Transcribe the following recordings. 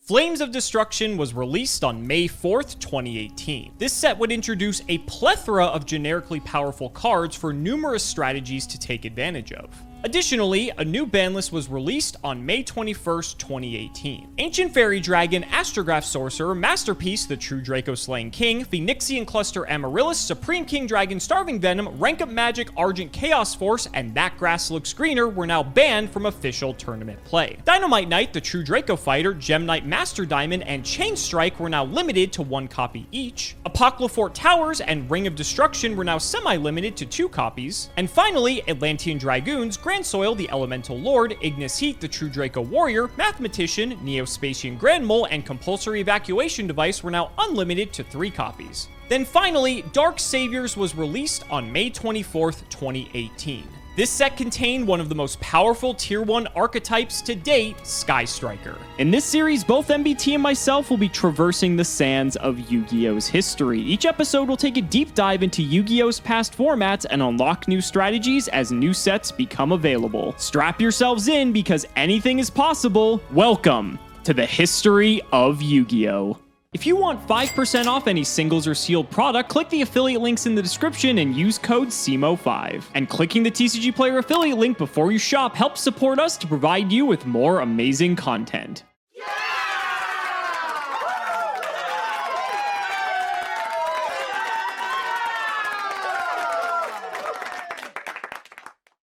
Flames of Destruction was released on May 4th, 2018. This set would introduce a plethora of generically powerful cards for numerous strategies to take advantage of. Additionally, a new ban list was released on May 21st, 2018. Ancient Fairy Dragon, Astrograph Sorcerer, Masterpiece, the True Draco Slaying King, Phoenixian Cluster Amaryllis, Supreme King Dragon Starving Venom, Rank Up Magic Argent Chaos Force, and That Grass Looks Greener were now banned from official tournament play. Dynamite Knight, the True Draco Fighter, Gem Knight Master Diamond, and Chain Strike were now limited to 1 copy each. Apocalyphort Towers and Ring of Destruction were now semi-limited to 2 copies. And finally, Atlantean Dragoons, Grand Soil, the Elemental Lord, Ignis Heat, the True Draco Warrior, Mathematician, Neospatian Grand Mole, and Compulsory Evacuation Device were now unlimited to 3 copies. Then finally, Dark Saviors was released on May 24th, 2018. This set contained one of the most powerful Tier 1 archetypes to date, Sky Striker. In this series, both MBT and myself will be traversing the sands of Yu-Gi-Oh's history. Each episode will take a deep dive into Yu-Gi-Oh's past formats and unlock new strategies as new sets become available. Strap yourselves in because anything is possible. Welcome to the history of Yu-Gi-Oh! If you want 5% off any singles or sealed product, click the affiliate links in the description and use code CIMO5. And clicking the TCG Player affiliate link before you shop helps support us to provide you with more amazing content.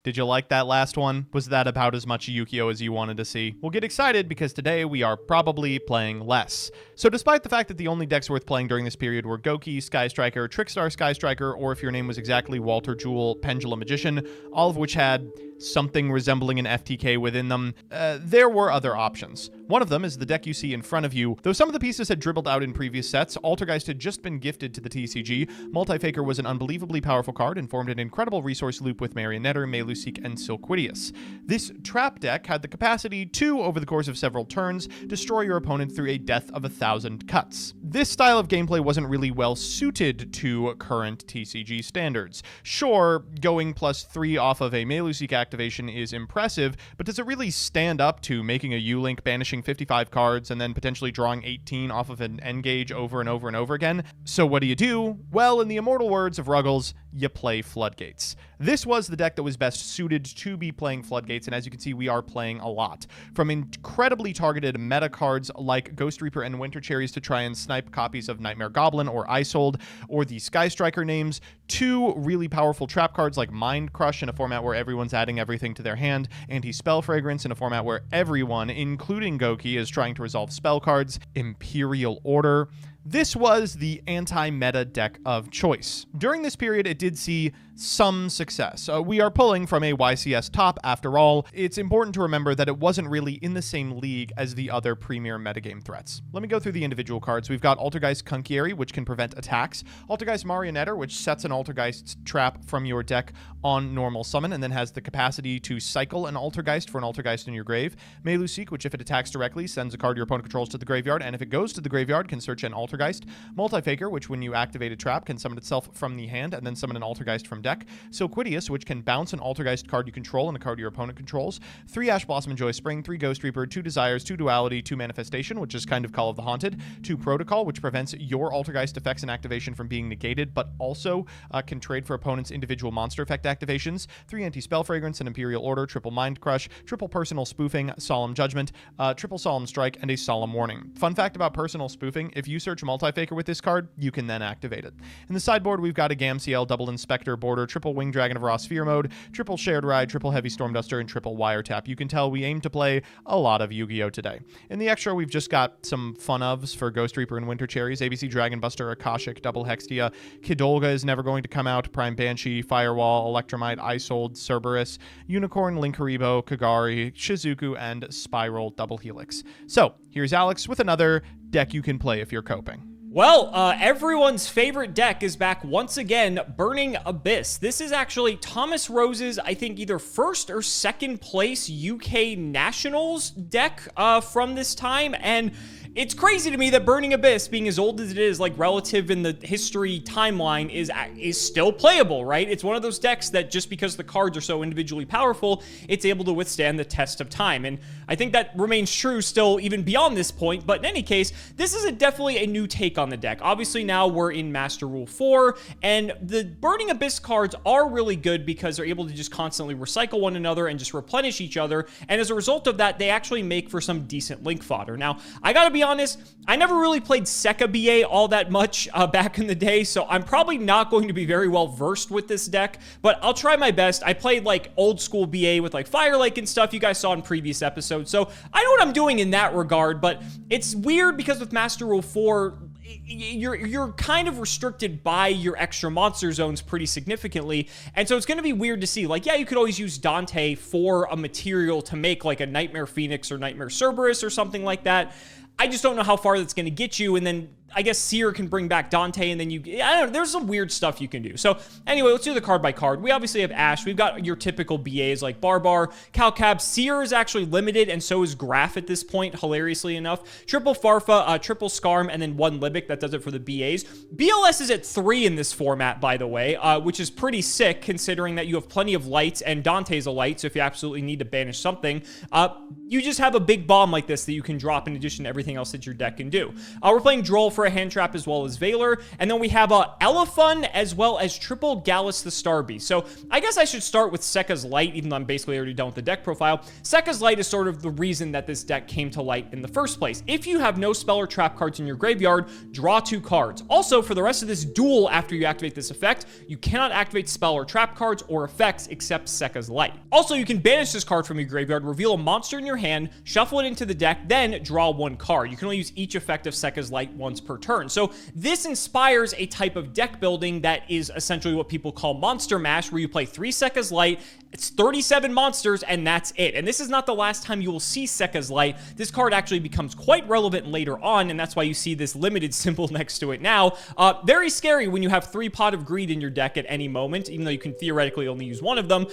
Did you like that last one? Was that about as much Yu-Gi-Oh as you wanted to see? Well, get excited because today we are probably playing less. So despite the fact that the only decks worth playing during this period were Goki, Sky Striker, Trickstar Sky Striker, or if your name was exactly Walter Jewel, Pendulum Magician, all of which had something resembling an FTK within them, there were other options. One of them is the deck you see in front of you. Though some of the pieces had dribbled out in previous sets, Altergeist had just been gifted to the TCG. Multifaker was an unbelievably powerful card and formed an incredible resource loop with Marionetter, Meluseek, and Silquidius. This trap deck had the capacity to, over the course of several turns, destroy your opponent through a death of 1,000 cuts. This style of gameplay wasn't really well suited to current TCG standards. Sure, going +3 off of a Meluseek activation is impressive, but does it really stand up to making a U-Link, banishing 55 cards, and then potentially drawing 18 off of an N-Gage over and over and over again? So what do? Well, in the immortal words of Ruggles, you play Floodgates. This was the deck that was best suited to be playing Floodgates, and as you can see, we are playing a lot. From incredibly targeted meta cards like Ghost Reaper and Winter Cherries to try and snipe copies of Nightmare Goblin or Isold, or the Sky Striker names, to really powerful trap cards like Mind Crush in a format where everyone's adding everything to their hand, Anti-Spell Fragrance in a format where everyone, including Goki, is trying to resolve spell cards, Imperial Order. This was the anti-meta deck of choice. During this period, it did see some success. We are pulling from a YCS top after all. It's important to remember that it wasn't really in the same league as the other premier metagame threats. Let me go through the individual cards. We've got Altergeist Conchieri, which can prevent attacks, Altergeist Marionetter, which sets an Altergeist trap from your deck on normal summon and then has the capacity to cycle an Altergeist for an Altergeist in your grave, Meluseek, which if it attacks directly sends a card your opponent controls to the graveyard, and if it goes to the graveyard can search an Altergeist, Multifaker, which when you activate a trap can summon itself from the hand and then summon an Altergeist from deck, Silquidius, which can bounce an Altergeist card you control and a card your opponent controls, 3 Ash Blossom and Joy Spring, 3 Ghost Reaper, 2 Desires, 2 Duality, 2 Manifestation, which is kind of Call of the Haunted, 2 Protocol, which prevents your Altergeist effects and activation from being negated, but also can trade for opponent's individual monster effect activations, 3 Anti-Spell Fragrance, an Imperial Order, triple Mind Crush, triple Personal Spoofing, Solemn Judgment, triple Solemn Strike, and a Solemn Warning. Fun fact about Personal Spoofing, if you search Multifaker with this card, you can then activate it. In the sideboard, we've got a Gamciel, double Inspector border, triple Winged Dragon of Raw Sphere mode, triple Shared Ride, triple Heavy Stormduster, and triple Wiretap. You can tell we aim to play a lot of Yu-Gi-Oh! Today. In the extra, we've just got some fun ofs for Ghost Reaper and Winter Cherries, ABC Dragon Buster, Akashic, double Hextia, Kidolga is never going to come out, Prime Banshee, Firewall, Electromite, Isold, Cerberus, Unicorn, Linkaribo, Kagari, Shizuku, and Spiral double Helix. So, here's Alex with another deck you can play if you're coping. Well, everyone's favorite deck is back once again, Burning Abyss. This is actually Thomas Rose's, I think, either first or second place UK Nationals deck from this time, and It's crazy to me that Burning Abyss, being as old as it is, like relative in the history timeline, is still playable, right? It's one of those decks that just because the cards are so individually powerful, it's able to withstand the test of time. And I think that remains true still even beyond this point. But in any case, this is definitely a new take on the deck. Obviously now we're in Master Rule 4, and the Burning Abyss cards are really good because they're able to just constantly recycle one another and just replenish each other. And as a result of that, they actually make for some decent link fodder. Now, I gotta be honest, I never really played Sekka BA all that much back in the day, so I'm probably not going to be very well versed with this deck, but I'll try my best. I played like old school BA with like Fire Lake and stuff you guys saw in previous episodes, so I know what I'm doing in that regard. But it's weird because with Master Rule 4, you're kind of restricted by your extra monster zones pretty significantly, and so it's going to be weird to see, like, yeah, you could always use Dante for a material to make like a Nightmare Phoenix or Nightmare Cerberus or something like that. I just don't know how far that's going to get you, and then I guess Seer can bring back Dante, and then I don't know, there's some weird stuff you can do. So anyway, let's do the card by card. We obviously have Ash. We've got your typical BAs like Barbar, Calcab. Seer is actually limited, and so is Graph at this point, hilariously enough. Triple Farfa, triple Skarm, and then one Libic. That does it for the BAs. BLS is at 3 in this format, by the way, which is pretty sick considering that you have plenty of lights, and Dante's a light, so if you absolutely need to banish something, you just have a big bomb like this that you can drop in addition to everything else that your deck can do. We're playing Droll for a hand trap as well as Valor, and then we have Elephun as well as triple Gallus the Starbeast. So I guess I should start with Sekka's Light, even though I'm basically already done with the deck profile. Sekka's Light is sort of the reason that this deck came to light in the first place. If you have no spell or trap cards in your graveyard, draw 2 cards. Also, for the rest of this duel after you activate this effect, you cannot activate spell or trap cards or effects except Sekka's Light. Also, you can banish this card from your graveyard, reveal a monster in your hand, shuffle it into the deck, then draw 1 card. You can only use each effect of Sekka's Light once per turn. So this inspires a type of deck building that is essentially what people call Monster Mash, where you play 3 Sekka's Light, it's 37 monsters, and that's it. And this is not the last time you will see Sekka's Light. This card actually becomes quite relevant later on, and that's why you see this limited symbol next to it now. Very scary when you have 3 Pot of Greed in your deck at any moment, even though you can theoretically only use one of them.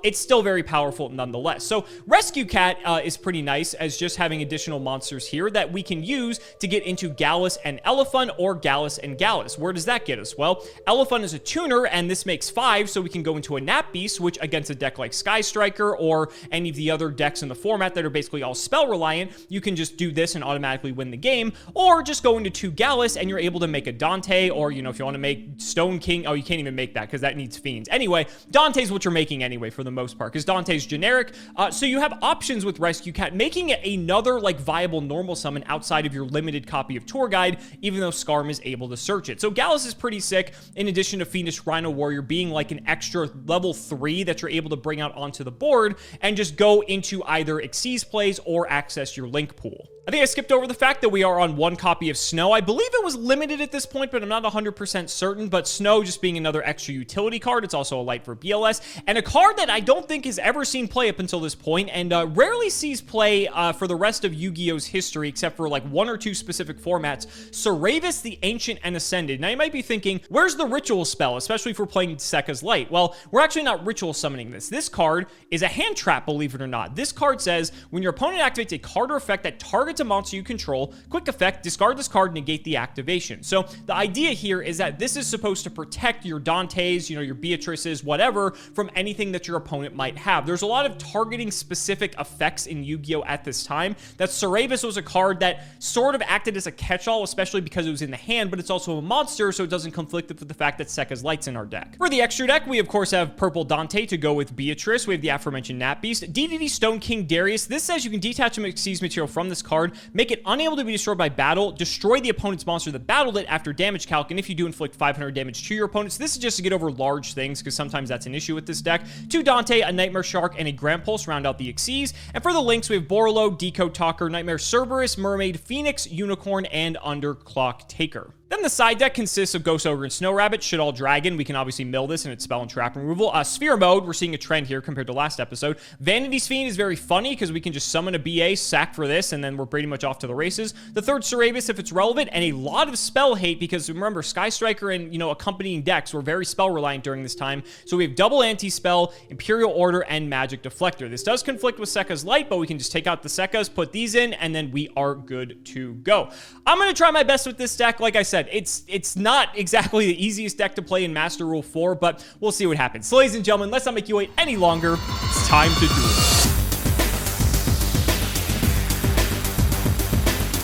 It's still very powerful nonetheless. So Rescue Cat is pretty nice as just having additional monsters here that we can use to get into Gallus and Elephun, or Gallus and Gallus. Where does that get us? Well, Elephun is a tuner, and this makes 5, so we can go into a Nap Beast, which against a deck like Sky Striker or any of the other decks in the format that are basically all spell reliant, you can just do this and automatically win the game, or just go into 2 Gallus and you're able to make a Dante, or, you know, if you want to make Stone King, oh, you can't even make that because that needs Fiends. Anyway, Dante's what you're making anyway for the most part, because Dante's generic, so you have options with Rescue Cat, making it another, like, viable normal summon outside of your limited copy of Tour Guide, even though Skarm is able to search it. So Gallus is pretty sick, in addition to Fiendish Rhino Warrior being like an extra level 3 that you're able to bring out onto the board and just go into either Xyz plays or access your link pool. I think I skipped over the fact that we are on 1 copy of Snow. I believe it was limited at this point, but I'm not 100% certain. But Snow just being another extra utility card. It's also a light for BLS. And a card that I don't think has ever seen play up until this point, and rarely sees play for the rest of Yu-Gi-Oh's history, except for like 1 or 2 specific formats. Saravis the Ancient and Ascended. Now you might be thinking, where's the ritual spell, especially if we're playing Sekka's Light? Well, we're actually not ritual summoning this. This card is a hand trap, believe it or not. This card says, when your opponent activates a card or effect that targets a monster you control, quick effect, discard this card, negate the activation. So the idea here is that this is supposed to protect your Dantes, you know, your Beatrices, whatever, from anything that your opponent might have. There's a lot of targeting specific effects in Yu-Gi-Oh! At this time. That Saravis was a card that sort of acted as a catch-all, especially because it was in the hand, but it's also a monster, so it doesn't conflict with the fact that Sekka's Light's in our deck. For the extra deck, we of course have Purple Dante to go with Beatrice. We have the aforementioned Nap Beast. DDD Stone King Darius. This says you can detach a Xyz material from this card, make it unable to be destroyed by battle, destroy the opponent's monster that battled it after damage calc, and if you do, inflict 500 damage to your opponents. This is just to get over large things, because sometimes that's an issue with this deck. 2 Dante, a Nightmare Shark, and a Grand Pulse round out the Xyz. And for the links, we have Borolo, Decode Talker, Nightmare Cerberus, Mermaid, Phoenix, Unicorn, and Underclock Taker. Then the side deck consists of Ghost Ogre and Snow Rabbit, Shit All Dragon. We can obviously mill this and its spell and trap removal. Sphere mode, we're seeing a trend here compared to last episode. Vanity's Fiend is very funny because we can just summon a BA, sack for this, and then we're pretty much off to the races. The third Cerberus if it's relevant, and a lot of spell hate because remember, Sky Striker and, accompanying decks were very spell reliant during this time. So we have double anti-spell, Imperial Order, and Magic Deflector. This does conflict with Sekka's Light, but we can just take out the Sekkas, put these in, and then we are good to go. I'm going to try my best with this deck. Like I said, it's not exactly the easiest deck to play in Master Rule 4, but we'll see what happens. So, ladies and gentlemen, let's not make you wait any longer. It's time to do it.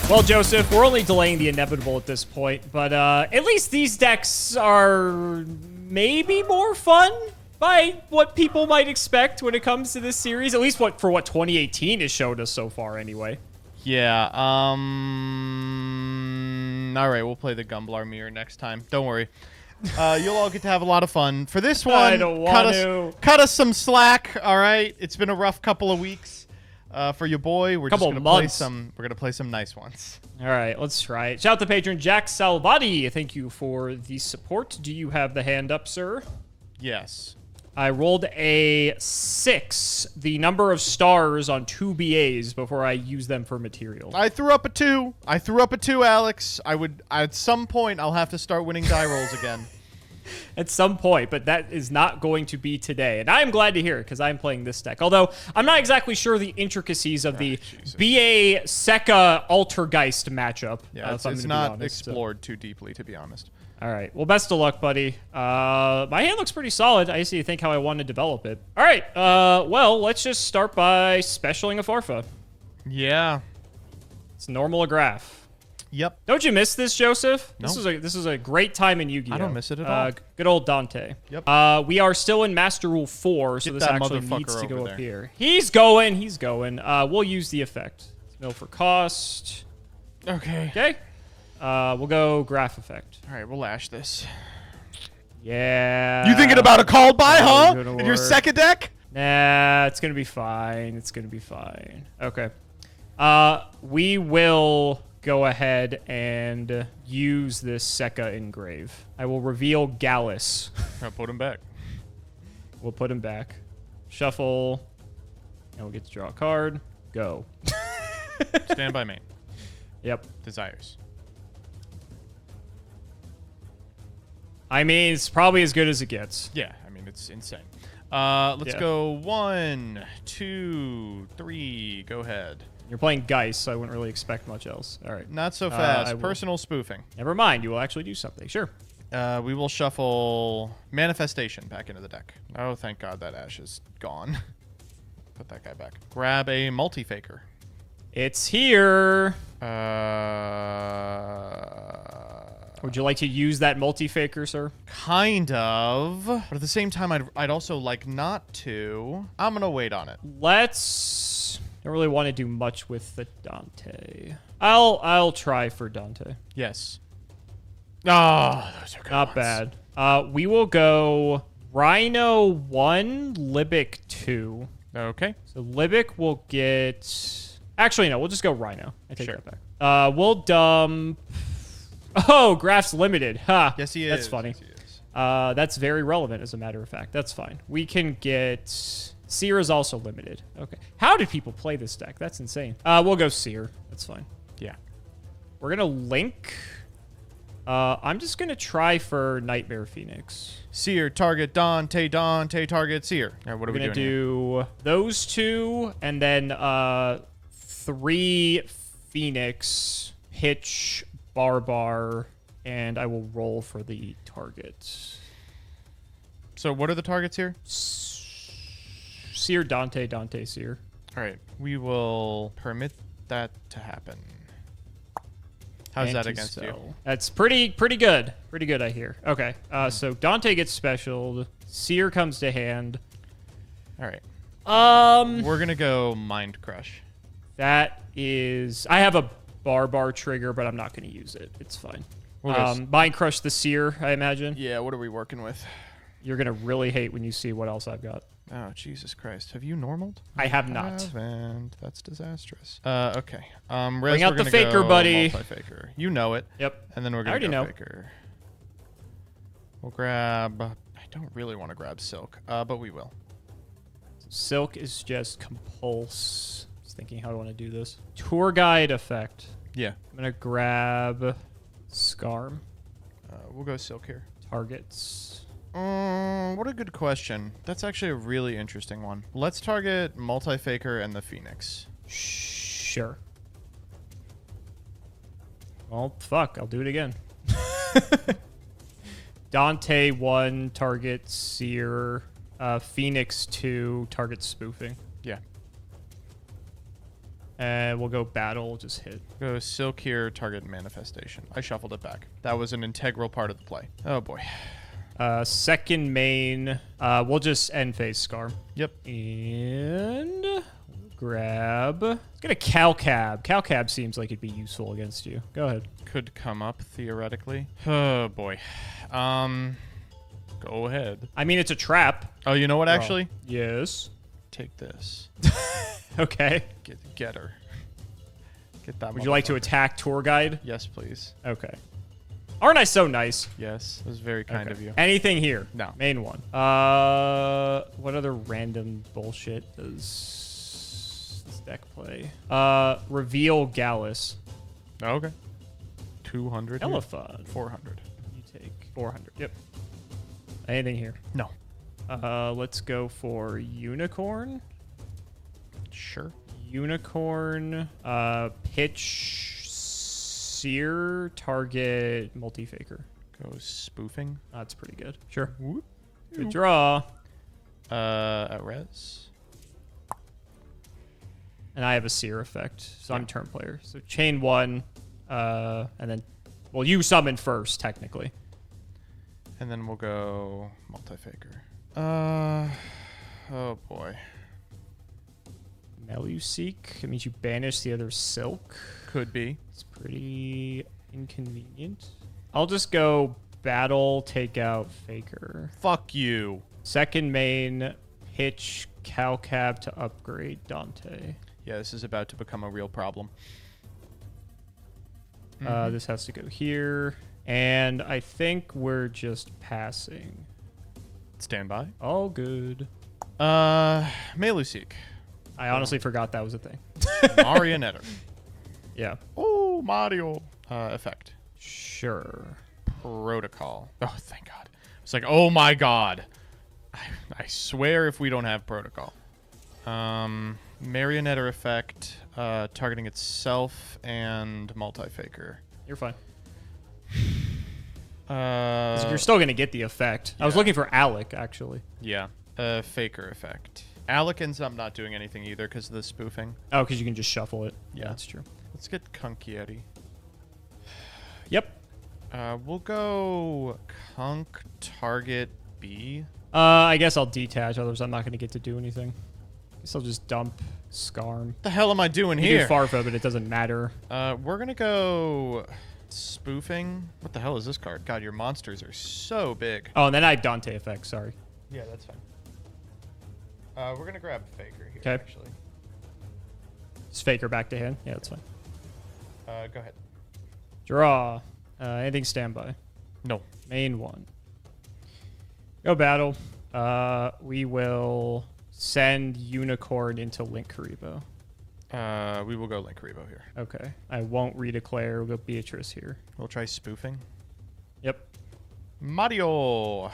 Well, Joseph, we're only delaying the inevitable at this point, but at least these decks are maybe more fun by what people might expect when it comes to this series. At least for what 2018 has showed us so far, anyway. Yeah, all right, we'll play the Gumblar Mirror next time. Don't worry. You'll all get to have a lot of fun. For this one, I don't want to. Cut us some slack, all right? It's been a rough couple of weeks for your boy. We're gonna play some nice ones. All right, let's try it. Shout out to patron Jack Salvati. Thank you for the support. Do you have the hand up, sir? Yes. I rolled a 6, the number of stars on 2 BAs before I use them for material. I threw up a 2. Alex. At some point, I'll have to start winning die rolls again. At some point, but that is not going to be today. And I am glad to hear it because I'm playing this deck. Although, I'm not exactly sure the intricacies of the BA Sekka Altergeist matchup. Yeah, it's not explored too deeply, to be honest. All right. Well, best of luck, buddy. My hand looks pretty solid. I just need to think how I want to develop it. All right. Well, let's just start by specialing a Farfa. Yeah. It's normal a graph. Yep. Don't you miss this, Joseph? No. This is a great time in Yu-Gi-Oh! I don't miss it at all. Good old Dante. Yep. We are still in Master Rule 4, so this actually needs to go there. up here. He's going. We'll use the effect. Mill for cost. Okay. Okay. We'll go graph effect. All right, we'll lash this. Yeah. You thinking about a call by, huh? In your second deck? Nah, it's gonna be fine. Okay. We will go ahead and use this Sekka engrave. I will reveal Gallus. I'll put him back. We'll put him back. Shuffle. And we'll get to draw a card. Go. Stand by main. Yep. Desires. I mean, it's probably as good as it gets. Yeah, I mean, it's insane. Let's go 1, 2, 3. Go ahead. You're playing Geist, so I wouldn't really expect much else. All right. Not so fast. Personal spoofing. Never mind. You will actually do something. Sure. We will shuffle Manifestation back into the deck. Oh, thank God that Ash is gone. Put that guy back. Grab a Multi-Faker. It's here. Would you like to use that multi-faker, sir? Kind of. But at the same time, I'd also like not to. I'm going to wait on it. Don't really want to do much with the Dante. I'll try for Dante. Yes. Oh, those are good Not ones. bad. We will go Rhino 1, Libic 2. Okay. So Libic will get... Actually, no. We'll just go Rhino. I take Sure. that back. We'll dump... Oh, Graph's limited. Ha. Yes, he is. That's funny. Yes, he is. That's very relevant, as a matter of fact. That's fine. We can get... Seer is also limited. Okay. How did people play this deck? That's insane. We'll go Seer. That's fine. Yeah. We're going to link. I'm just going to try for Nightmare Phoenix. Seer, target Dante, Dante, target Seer. All right, what are we doing? We're going to do those two, and then 3 Phoenix, Hitch, Barbar, and I will roll for the target. So what are the targets here? Seer, Dante, Dante, Seer. All right. We will permit that to happen. How's that against you? That's pretty good. Pretty good, I hear. Okay. So Dante gets specialed. Seer comes to hand. All right. We're going to go Mind Crush. That is... I have a Barbar trigger, but I'm not going to use it. It's fine. We'll Mind Crush the Seer, I imagine. Yeah, what are we working with? You're going to really hate when you see what else I've got. Oh, Jesus Christ. Have you normaled? I have not. And that's disastrous. Okay. Bring out the faker, buddy. Multi-faker. You know it. Yep. And then we're going to go know. faker. We'll grab... I don't really want to grab silk, but we will. Silk is just compulse. Just thinking how I want to do this. Tour guide effect. Yeah. I'm going to grab Scarm. We'll go silk here. Targets. What a good question. That's actually a really interesting one. Let's target multi-faker and the Phoenix. Sure. Well, fuck. I'll do it again. Dante 1, target Seer. Phoenix 2, target spoofing. Yeah. And we'll go battle, just hit. Go silk here, target manifestation. I shuffled it back. That was an integral part of the play. Oh boy. Second main, we'll just end phase Scar. Yep. And we'll grab. Let's get a Cow Cab. Cow Cab seems like it'd be useful against you. Go ahead. Could come up theoretically. Oh boy. Go ahead. I mean, it's a trap. Oh, you know what? Actually, Yes. take this. Okay. Get her. Get that. Would you like to attack tour guide? Yes, please. Okay. Aren't I so nice? Yes, it was very kind of you. Anything here? No. Main one. What other random bullshit does this deck play? Reveal Gallus. Okay. 200. Elephant. 400. You take 400. Yep. Anything here? No. Let's go for Unicorn. Sure. Unicorn. Pitch. Seer, target, multi-faker. Go spoofing. That's pretty good. Sure. Whoop. Good draw. At res. And I have a Seer effect, so I'm turn player. So chain 1, and then, well, you summon first, technically. And then we'll go multi-faker. Oh boy. Meluseek. That means you banish the other Silk. Could be. It's pretty inconvenient. I'll just go battle, take out Faker. Fuck you. Second main, pitch, Cow Cab to upgrade Dante. Yeah, this is about to become a real problem. This has to go here. And I think we're just passing. Stand by. All good. Meluseek. I honestly forgot that was a thing. Marionette. Yeah. Oh, Mario. Effect. Sure. Protocol. Oh, thank God. It's like, oh my God. I swear if we don't have protocol. Marionette effect, targeting itself and multi-faker. You're fine. You're still going to get the effect. I was looking for Alec, actually. Yeah. Faker effect. Alec ends up not doing anything either because of the spoofing. Oh, because you can just shuffle it. Yeah. That's true. Let's get Kunkieti. Yep. We'll go Kunk target B. I guess I'll detach, otherwise I'm not going to get to do anything. Guess I'll just dump Scarm. What the hell am I doing You here? do Farfa, but it doesn't matter. We're going to go spoofing. What the hell is this card? God, your monsters are so big. Oh, and then I have Dante effect, sorry. Yeah, that's fine. We're going to grab Faker here, 'Kay. actually. Just Faker back to hand. Yeah, that's fine. Go ahead. Draw. Anything standby. No. Main one. Go battle. We will send Unicorn into Link Karibo. We will go Link Karibo here. Okay. I won't redeclare. We'll go Beatrice here. We'll try spoofing. Yep. Mario.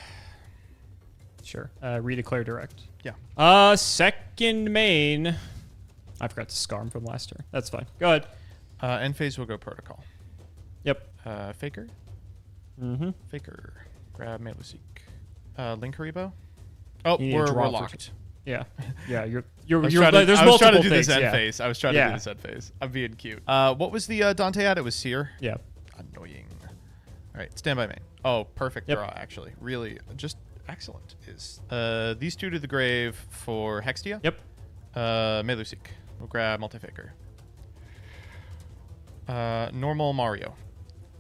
Sure. Redeclare direct. Yeah. Second main. I forgot to Scarm from last turn. That's fine. Go ahead. End phase will go protocol. Yep. Faker. Mm-hmm. Faker. Grab Meluseek. Link Karibo. Oh, You need to we're draw for locked. Yeah. Yeah. You're. I was trying to There's do multiple this things. end Yeah. phase. I was trying to do this end phase. I'm being cute. What was the Dante at? It was Seer. Yeah. Annoying. All right, stand by main. Oh, perfect Yep. draw, actually. Really, just excellent. Is these two to the grave for Hextia? Yep. Meluseek. We'll grab multi-faker. Normal Mario.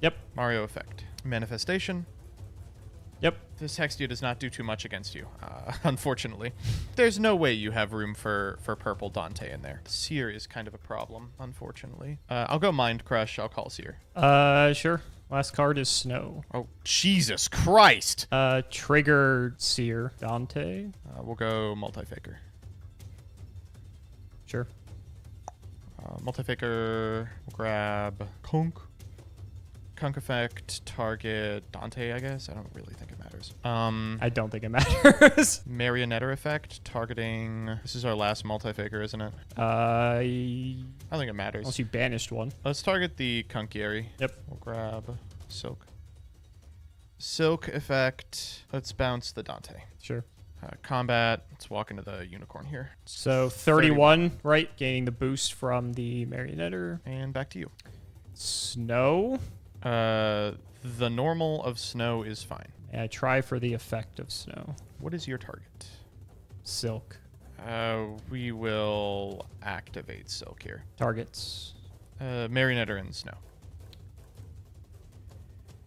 Yep. Mario effect. Manifestation. Yep. This Hextia does not do too much against you, unfortunately. There's no way you have room for purple Dante in there. Seer is kind of a problem, unfortunately. I'll go Mind Crush. I'll call Seer. Sure. Last card is Snow. Oh, Jesus Christ! Trigger Seer. Dante. We'll go Multi-Faker. Sure. Multi-Faker. We'll grab Conk. Conk effect, target Dante, I guess. I don't really think it matters. I don't think it matters. Marionetter effect, targeting... This is our last multi-faker, isn't it? I don't think it matters. Unless you banished one. Let's target the Kunkieri. Yep. We'll grab Silk. Silk effect. Let's bounce the Dante. Sure. Combat. Let's walk into the unicorn here. So 31, right? Gaining the boost from the Marionetter. And back to you. Snow. The normal of Snow is fine. Yeah, try for the effect of Snow. What is your target? Silk. We will activate Silk here. Targets. Marionetter and Snow.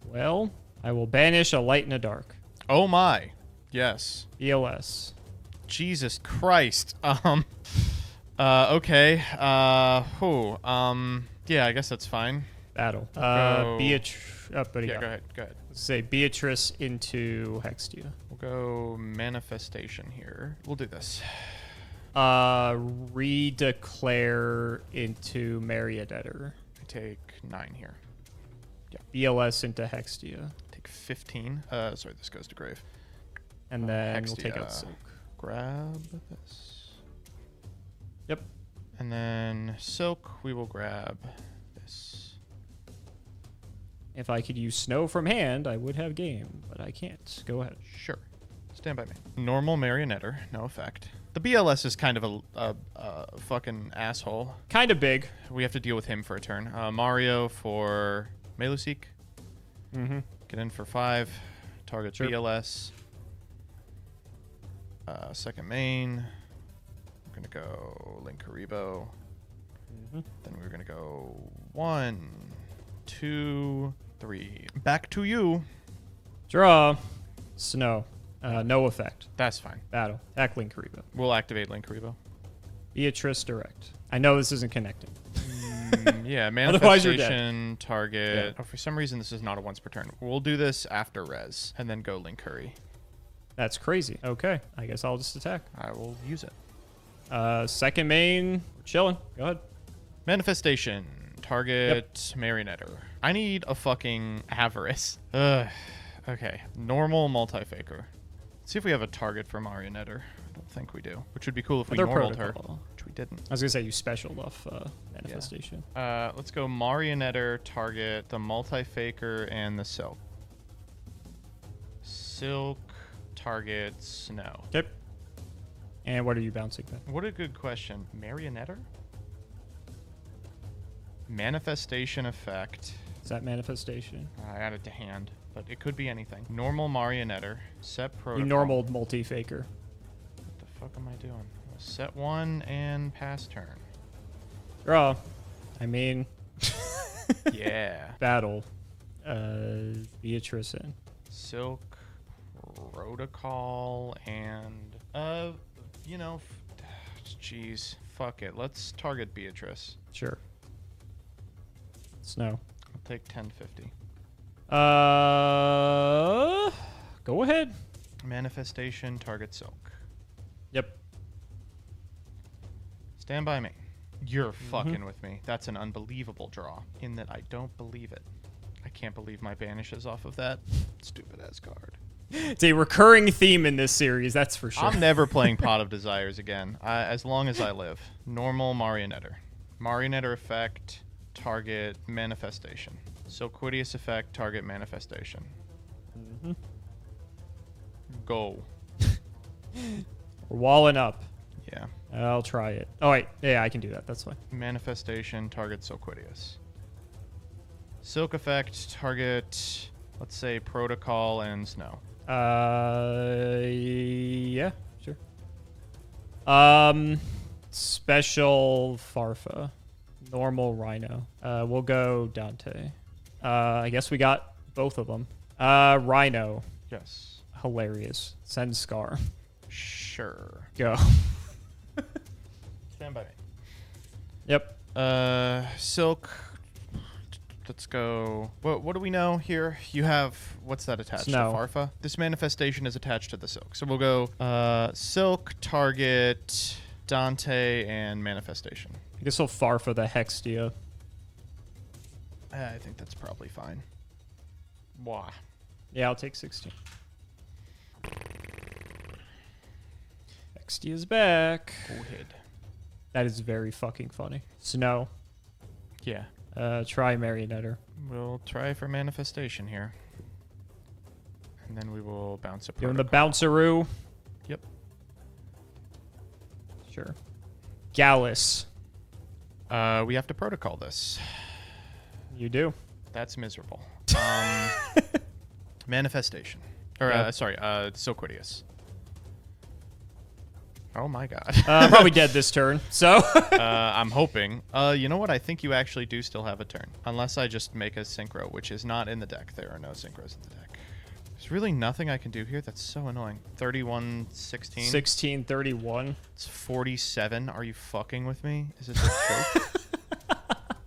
Well, I will banish a light and a dark. Oh my. Yes. ELS. Jesus Christ. Okay. Yeah, I guess that's fine. Battle. Beatrice. Yeah, go ahead. Let's say Beatrice into Hextia. We'll go Manifestation here. We'll do this. Redeclare into Marionetter. I take 9 here. Yeah. BLS into Hextia. Take 15. Sorry, this goes to grave. And then Hextia. we'll take out Silk. Grab this. Yep. And then Silk, we will grab this. If I could use Snow from hand, I would have game, but I can't. Go ahead. Sure. Stand by me. Normal Marionetter, no effect. The BLS is kind of a fucking asshole. Kind of big. We have to deal with him for a turn. Mario for Meluseek. Mm-hmm. Get in for 5. Target Sure. BLS. Second main. We're going to go Link Karibo. Mm-hmm. Then we're going to go 1, 2, 3. Back to you. Draw. Snow. No effect. That's fine. Battle. Attack Link Karibo. We'll activate Link Karibo. Beatrice direct. I know this isn't connecting. Yeah, Otherwise you're manifestation, target. Yeah. Oh, for some reason, this is not a once per turn. We'll do this after res, and then go Link Curry. That's crazy. Okay. I guess I'll just attack. I will use it. Second main. We're chilling. Go ahead. Manifestation, target Marionetter. I need a fucking Avarice. Ugh. Okay. Normal multi-faker. Let's see if we have a target for Marionetter. I don't think we do. Which would be cool if we Other normaled her. protocol. Which we didn't. I was going to say you specialed off manifestation. Let's go Marionetter, target the multi-faker and the Silk. Silk, target Snow. Okay. And what are you bouncing then? What a good question. Marionetter? Manifestation effect. Is that manifestation? I added to hand, but it could be anything. Normal Marionetter. Set protocol. You normal multi-faker. What the fuck am I doing? Set 1 and pass turn. Draw. I mean... Yeah. Battle. Beatrice in. Silk, protocol, and... you know... Jeez. Fuck it. Let's target Beatrice. Sure. Snow. I'll take 1050. Go ahead. Manifestation, target Silk. Yep. Stand by me. You're fucking with me. That's an unbelievable draw. In that I don't believe it. I can't believe my banish is off of that stupid ass card. It's a recurring theme in this series, that's for sure. I'm never playing Pot of Desires again, as long as I live. Normal Marionetter. Marionetter effect, target manifestation. Silquidius effect, target manifestation. Go. We're walling up. Yeah. I'll try it. Oh, wait. Yeah, I can do that. That's fine. Manifestation, target Silquidius. Silk effect, target, let's say, Protocol and Snow. Yeah, sure. Special Farfa. Normal Rhino. We'll go Dante. I guess we got both of them. Rhino. Yes. Hilarious. Send Scar. Sure. Go. Stand by me. Yep. Silk. Let's go. What do we know here? You have, what's that attached Snow. to Farfa? This manifestation is attached to the Silk. So we'll go Silk, Target, Dante, and Manifestation. I guess he'll Farfa the Hextia. I think that's probably fine. Why? Yeah, I'll take 16. Hextia's back. Go ahead. That is very fucking funny. Snow. Yeah. Try Marionetter. We'll try for Manifestation here. And then we will bounce a Doing the protocol. Bounceroo. Yep. Sure. Gallus. We have to protocol this. You do. That's miserable. Manifestation. Or, Yeah. sorry, Silquidius. Oh my god. Probably dead this turn, so. I'm hoping. You know what? I think you actually do still have a turn. Unless I just make a synchro, which is not in the deck. There are no synchros in the deck. There's really nothing I can do here. That's so annoying. 31, 16. 16, 31. It's 47. Are you fucking with me? Is this a joke?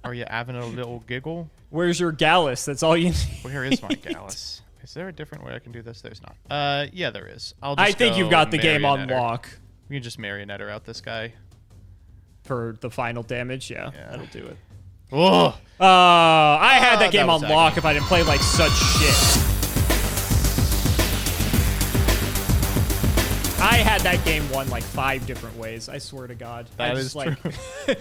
Are you having a little giggle? Where's your Gallus? That's all you need. Where is my Gallus? Is there a different way I can do this? There's not. Yeah, there is. I'll just I think you've got the game on Marionetter. lock. We can just Marionetter out this guy. For the final damage, yeah. Yeah. That'll do it. Oh! I had that game that was on lock agony. if I didn't play like such shit. I had that game won like 5 different ways. I swear to God. That I is just, like, true.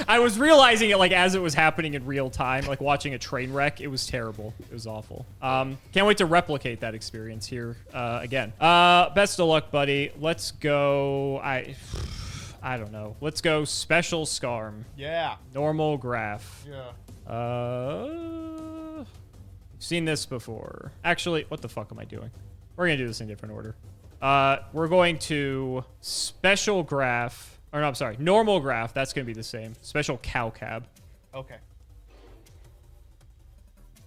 I was realizing it like as it was happening in real time, like watching a train wreck. It was terrible. It was awful. Can't wait to replicate that experience here again. Best of luck, buddy. Let's go. I don't know. Let's go special Scarm. Yeah. Normal graph. Yeah. Seen this before. Actually, what the fuck am I doing? We're gonna do this in a different order. We're going to special graph, or no, I'm sorry, normal graph. That's gonna be the same. Special cow cab. Okay.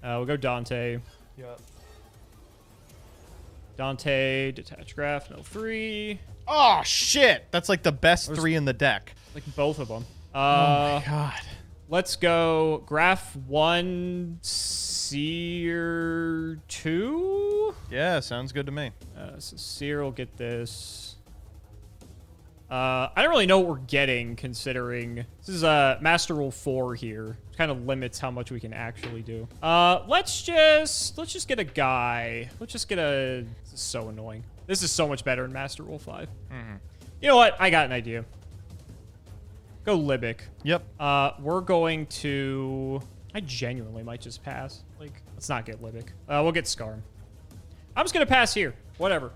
We'll go Dante. Yep. Dante, detach graph, no 3. Oh, shit! That's like the best 3 in the deck. Like both of them. Oh my god. Let's go graph 1, Seer 2. Yeah, sounds good to me. So Seer will get this. I don't really know what we're getting, considering this is Master Rule 4 here. Kind of limits how much we can actually do. Let's just get a guy. Let's just get a. This is so annoying. This is so much better in Master Rule 5. Mm-hmm. You know what? I got an idea. Go Libic. Yep. We're going to. I genuinely might just pass. Like, let's not get Libic. We'll get Scarm. I'm just gonna pass here. Whatever.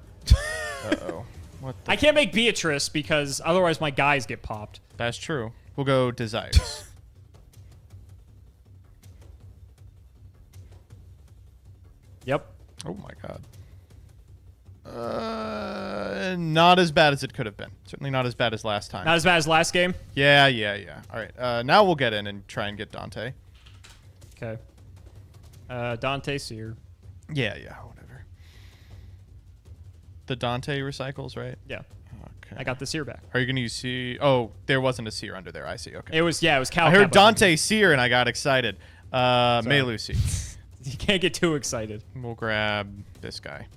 Uh-oh. What the I can't make Beatrice because otherwise my guys get popped. That's true. We'll go Desires. Yep. Oh my god. Not as bad as it could have been. Certainly not as bad as last time. Not as bad as last game. Yeah. All right. Now we'll get in and try and get Dante. Okay. Dante Seer. Yeah, whatever. The Dante recycles, right? Yeah. Okay. I got the Seer back. Are you gonna use Seer? Oh, there wasn't a Seer under there. I see. Okay. It was Cal. I heard Dante Seer and I got excited. Melusi. You can't get too excited. We'll grab this guy.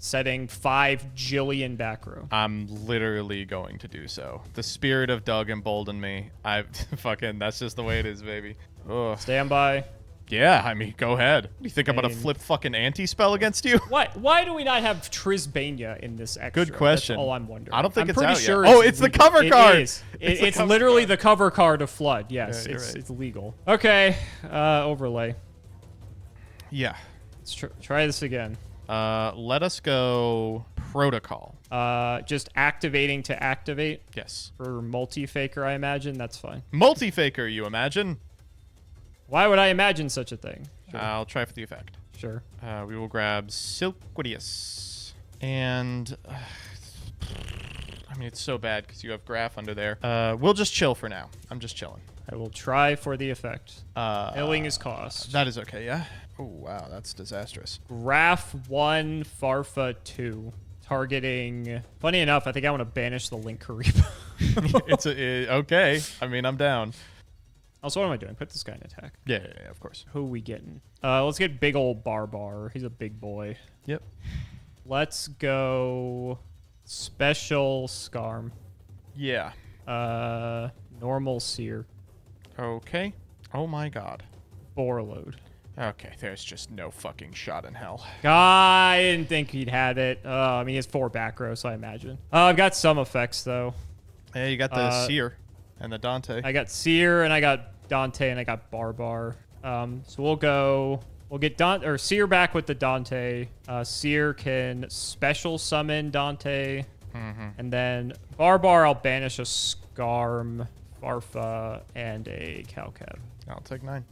Setting 5 jillion back row. I'm literally going to do so. The spirit of Doug emboldened me. That's just the way it is, baby. Ugh. Stand by. Yeah, I mean, go ahead. You think I'm gonna flip fucking anti-spell against you? Why do we not have Trisbania in this extra? Good question. That's all I'm wondering. I don't think I'm it's pretty out sure yet. Oh, it's the cover card. It is. It's the It's cover literally card. the cover card of Flood. Yes, Yeah, you're right. it's legal. Okay, overlay. Yeah. Let's try this again. Let us go protocol. Just activating to activate Yes. for multi-faker, I imagine. That's fine. Multi-faker, you imagine? Why would I imagine such a thing? Sure. I'll try for the effect. Sure. We will grab Silquidius. And... I mean, it's so bad because you have Graph under there. We'll just chill for now. I'm just chilling. I will try for the effect. Milling is cost. That is okay, yeah? Oh, wow, that's disastrous. Graph 1, Farfa 2. Targeting... Funny enough, I think I want to banish the Link Kariba. Okay. I mean, I'm down. Also, what am I doing? Put this guy in attack. Yeah, of course. Who are we getting? Let's get big old Barbar. He's a big boy. Yep. Let's go... Special Scarm. Yeah. Normal Seer. Okay. Oh my god. Bore load. Okay, there's just no fucking shot in hell. I didn't think he'd have it. I mean, he has 4 back row, so I imagine. I've got some effects, though. Yeah, you got the Seer and the Dante. I got Seer, and I got Dante, and I got Barbar. So we'll get Seer back with the Dante. Seer can special summon Dante. And then Barbar, I'll banish a Scarm, Farfa, and a Calcab. I'll take 9.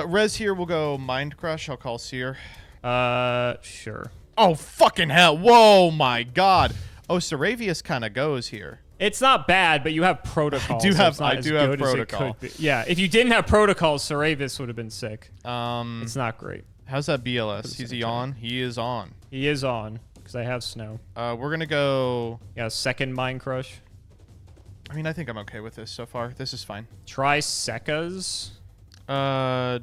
Res here will go Mind Crush. I'll call Seer. Sure. Oh, fucking hell. Whoa, my god. Oh, Saravius kind of goes here. It's not bad, but you have Protocol. I do have Protocol. Yeah, if you didn't have Protocol, Saravius would have been sick. It's not great. How's that BLS? Is he on? He is on. He is on, because I have Snow. We're going to go... Yeah, second Mind Crush. I mean, I think I'm okay with this so far. This is fine. Try Sekkas. I'm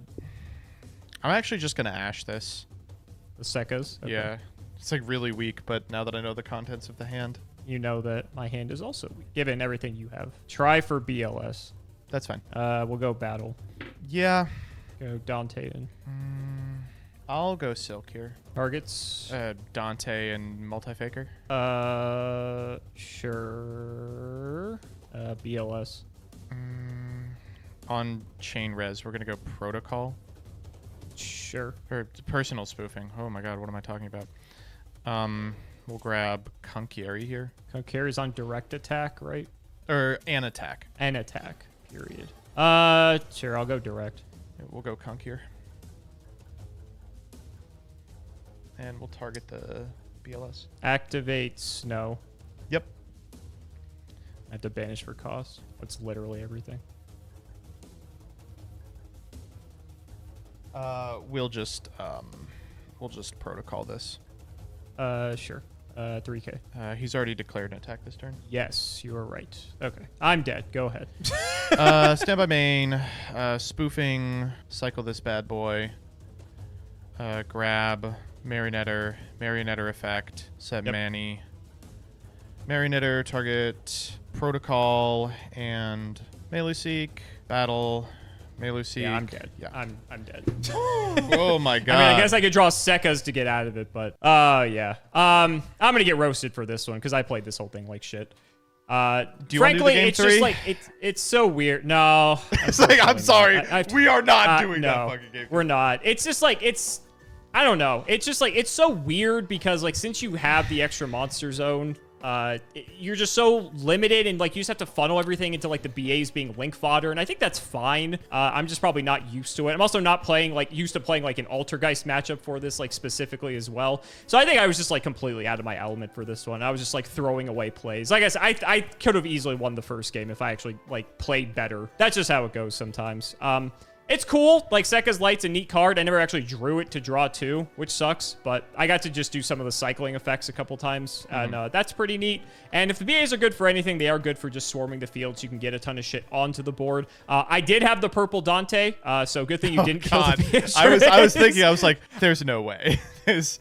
actually just going to Ash this. The Sekkas? Okay. Yeah. It's like really weak, but now that I know the contents of the hand. You know that my hand is also weak, given everything you have. Try for BLS. That's fine. We'll go Battle. Yeah. Go Dante in. I'll go Silk here. Targets? Dante and Multi-Faker. Sure. BLS. On Chain Res, we're going to go Protocol. Sure. Or personal spoofing. Oh my god, what am I talking about? We'll grab Conkieri here. Conkieri's on direct attack, right? Or an attack. An attack, period. Sure, I'll go direct. Yeah, we'll go Conkier. And we'll target the BLS. Activate Snow. Yep. I have to banish for cost. That's literally everything. We'll just Protocol this. Sure. 3K. He's already declared an attack this turn. Yes, you are right. Okay. I'm dead. Go ahead. Stand by main. Spoofing. Cycle this bad boy. Grab. Marionetter. Marionetter effect. Set Manny. Marionetter. Target. Protocol. And Melee Seek. Battle. Melee Seek. Yeah, I'm dead. Yeah. I'm dead. Oh my god. I mean, I guess I could draw Sekkas to get out of it, but yeah. I'm gonna get roasted for this one because I played this whole thing like shit. Do you frankly, want to do the game it's 3? just like it's so weird. No, it's like I'm sorry, we are not doing no, that fucking game. We're not. It's just like I don't know. It's just like it's so weird because like since you have the extra monster zone. You're just so limited and like you just have to funnel everything into like the BAs being link fodder, and I think that's fine. I'm just probably not used to it. I'm also not used to playing like an Altergeist matchup for this like specifically as well. So I think I was just like completely out of my element for this one. I was just like throwing away plays. Like I said, I could have easily won the first game if I actually like played better. That's just how it goes sometimes. It's cool. Like, Sekka's Light's a neat card. I never actually drew it to draw 2, which sucks. But I got to just do some of the cycling effects a couple times. And that's pretty neat. And if the BAs are good for anything, they are good for just swarming the field so you can get a ton of shit onto the board. I did have the purple Dante, so good thing you didn't kill the BAs. I was thinking, I was like, there's no way.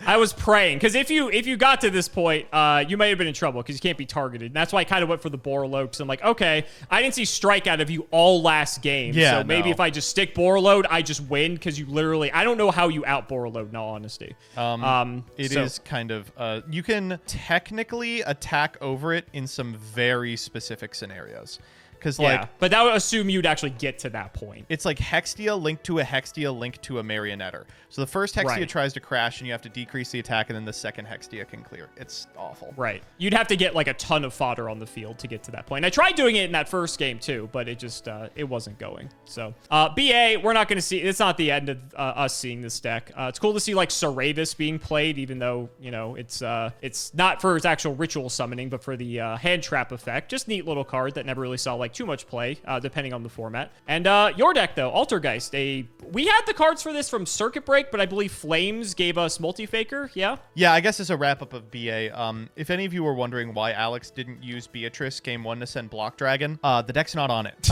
I was praying. Because if you got to this point, you might have been in trouble because you can't be targeted. And that's why I kind of went for the Borload. Because I'm like, okay, I didn't see strike out of you all last game. Yeah, so maybe if I just stick Borload, I just win because you literally, I don't know how you out Borload in all honesty. It is kind of, you can technically attack over it in some very specific scenarios. Because but that would assume you'd actually get to that point. It's like Hextia linked to a Hextia linked to a Marionetter. So the first Hextia tries to crash and you have to decrease the attack, and then the second Hextia can clear. It's awful. Right. You'd have to get like a ton of fodder on the field to get to that point. I tried doing it in that first game too, but it just it wasn't going. So BA, we're not going to see. It's not the end of us seeing this deck. It's cool to see like Saravis being played, even though it's not for its actual ritual summoning, but for the hand trap effect. Just neat little card that never really saw like like too much play, depending on the format. And your deck, though, Altergeist. We had the cards for this from Circuit Break, but I believe Flames gave us Multi-Faker, yeah? Yeah, I guess as a wrap-up of BA, if any of you were wondering why Alex didn't use Beatrice Game 1 to send Block Dragon, the deck's not on it.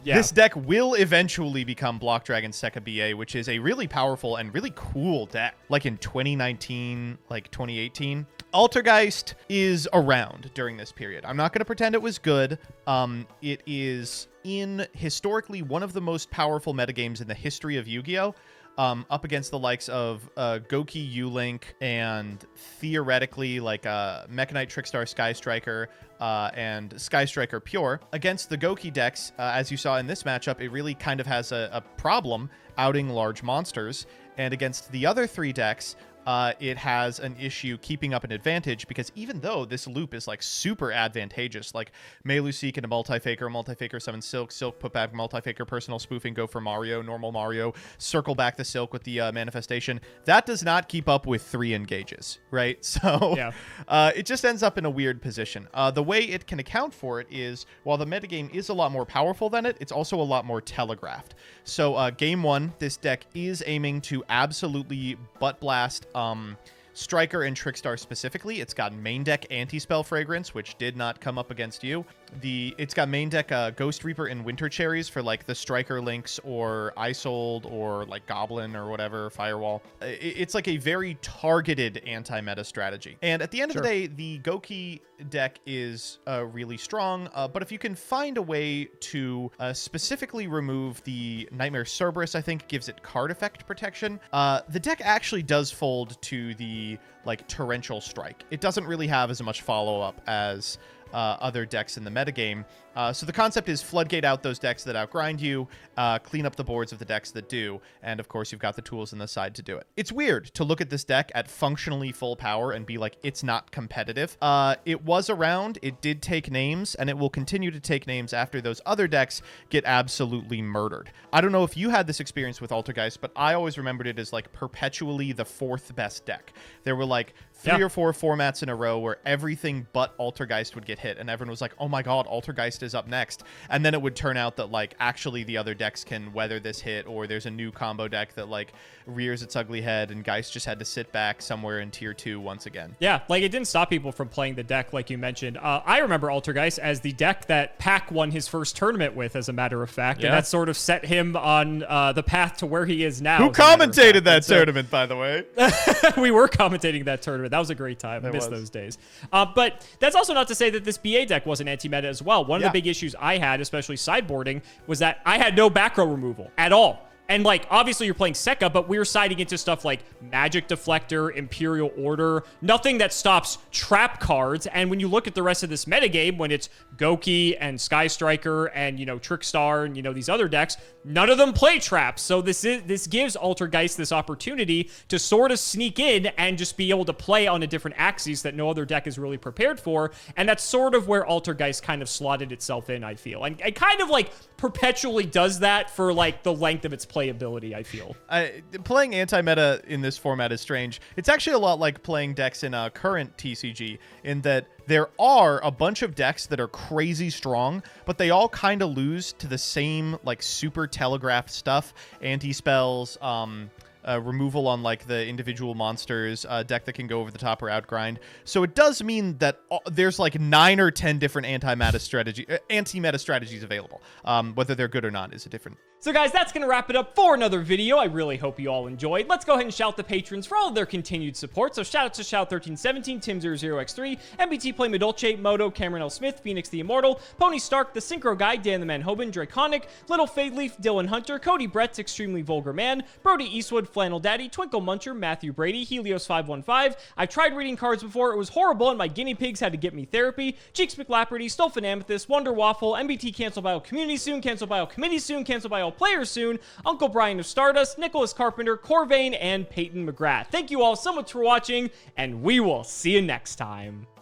Yeah. This deck will eventually become Block Dragon Sekka BA, which is a really powerful and really cool deck. Like in 2019, like 2018. Altergeist is around during this period. I'm not going to pretend it was good. It is in historically one of the most powerful metagames in the history of Yu-Gi-Oh! Up against the likes of Goki U-Link and theoretically like Mechanite Trickstar Sky Striker and Sky Striker Pure. Against the Goki decks, as you saw in this matchup, it really kind of has a problem outing large monsters. And against the other three decks, it has an issue keeping up an advantage because even though this loop is like super advantageous, like Melu Seek and a Multi-Faker 7 Silk, put back Multi-Faker personal spoofing, go for Mario, normal Mario, circle back the Silk with the manifestation, that does not keep up with 3 engages, right? So yeah. It just ends up in a weird position. The way it can account for it is while the metagame is a lot more powerful than it, it's also a lot more telegraphed. So game 1, this deck is aiming to absolutely butt blast Striker and Trickstar specifically. It's got main deck Anti-Spell Fragrance, which did not come up against you. It's got main deck Ghost Reaper and Winter Cherries for like the Striker links or Isold or like Goblin or whatever, Firewall. It's like a very targeted anti-meta strategy. And at the end of the day, the Goki deck is really strong, but if you can find a way to specifically remove the Nightmare Cerberus, I think gives it card effect protection, the deck actually does fold to the like Torrential Strike. It doesn't really have as much follow-up as other decks in the metagame. So the concept is floodgate out those decks that outgrind you, clean up the boards of the decks that do, and of course you've got the tools in the side to do it. It's weird to look at this deck at functionally full power and be like, it's not competitive. It was around, it did take names, and it will continue to take names after those other decks get absolutely murdered. I don't know if you had this experience with Altergeist, but I always remembered it as like perpetually the 4th best deck. There were like 3 or 4 formats in a row where everything but Altergeist would get hit, and everyone was like, oh my god, Altergeist is up next. And then it would turn out that like actually the other decks can weather this hit, or there's a new combo deck that like rears its ugly head and Geist just had to sit back somewhere in tier 2 once again. Yeah, like it didn't stop people from playing the deck like you mentioned. I remember Altergeist as the deck that Pac won his first tournament with, as a matter of fact, and that sort of set him on the path to where he is now. Who commentated that tournament, by the way? We were commentating that tournament. That was a great time. I miss those days. But that's also not to say that this BA deck wasn't anti-meta as well. One of the big issues I had, especially sideboarding, was that I had no back row removal at all. And, like, obviously you're playing Sekka, but we were siding into stuff like Magic Deflector, Imperial Order, nothing that stops trap cards. And when you look at the rest of this metagame, when it's Goki and Sky Striker and, you know, Trickstar and, you know, these other decks, none of them play traps. So this gives Altergeist this opportunity to sort of sneak in and just be able to play on a different axis that no other deck is really prepared for. And that's sort of where Altergeist kind of slotted itself in, I feel. And it kind of, like, perpetually does that for, like, the length of its playability, I feel. Playing anti-meta in this format is strange. It's actually a lot like playing decks in a current TCG, in that there are a bunch of decks that are crazy strong, but they all kind of lose to the same, like, super telegraphed stuff. Anti-spells, removal on like the individual monsters, deck that can go over the top or outgrind. So it does mean that there's like 9 or 10 different anti-meta strategies available. Whether they're good or not is a different. So guys, that's going to wrap it up for another video. I really hope you all enjoyed. Let's go ahead and shout the patrons for all of their continued support. So shout out to Shout1317, Tim00x3, MBT Play Medolce, Moto, Cameron L. Smith, Phoenix the Immortal, Pony Stark, The Synchro Guy, Dan the Man Hoban, Draconic, Little Fade Leaf, Dylan Hunter, Cody Brett's Extremely Vulgar Man, Brody Eastwood, Flannel Daddy, Twinkle Muncher, Matthew Brady, Helios515. I've tried reading cards before. It was horrible, and my guinea pigs had to get me therapy. Cheeks McLaperty, Stolfin Amethyst, Wonder Waffle, MBT Cancel by all Community soon, Cancel by all Committee soon, Cancel by all Players soon, Uncle Brian of Stardust, Nicholas Carpenter, Corvain, and Peyton McGrath. Thank you all so much for watching, and we will see you next time.